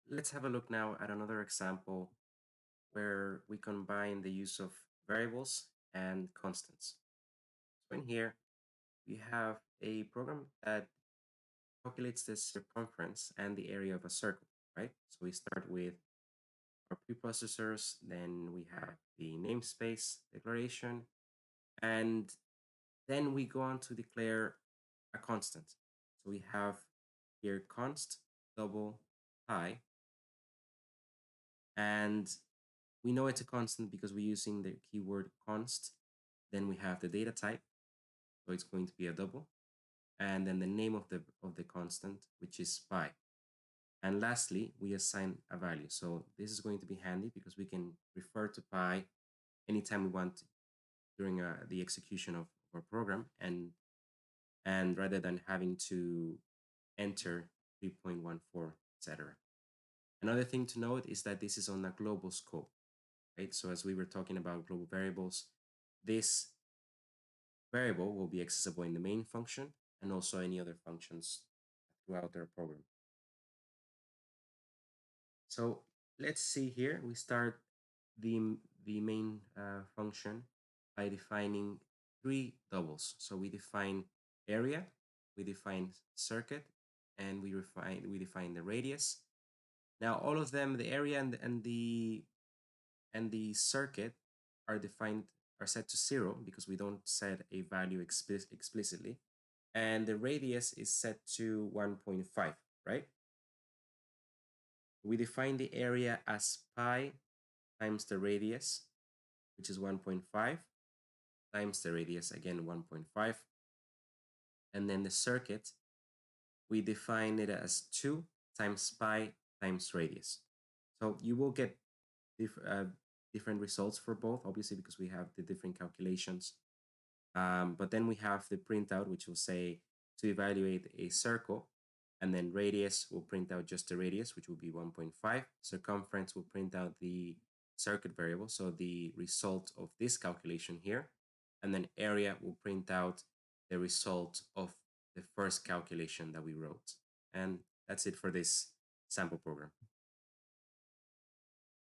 Let's have a look now at another example where we combine the use of variables and constants. So in here, we have a program that calculates the circumference and the area of a circle, right? So we start with our preprocessors, then we have the namespace declaration, and then we go on to declare a constant. So we have here const double pi, and we know it's a constant because we're using the keyword const. Then we have the data type, so it's going to be a double, and then the name of the constant, which is pi. And lastly, we assign a value. So this is going to be handy because we can refer to pi anytime we want during the execution of our program, and rather than having to enter 3.14, etc. Another thing to note is that this is on a global scope, right? So as we were talking about global variables, this variable will be accessible in the main function and also any other functions throughout their program. So let's see here. We start the main function by defining three doubles. So we define area, we define circuit, and we define the radius. Now all of them, the area and the circuit are set to 0 because we don't set a value explicitly, and the radius is set to 1.5, right? We define the area as pi times the radius, which is 1.5, times the radius, again 1.5, and then the circuit, we define it as 2 times pi times radius. So you will get different results for both, obviously, because we have the different calculations. But then we have the printout, which will say to evaluate a circle, and then radius will print out just the radius, which will be 1.5. Circumference will print out the circuit variable, so the result of this calculation here. And then area will print out the result of the first calculation that we wrote. And that's it for this sample program.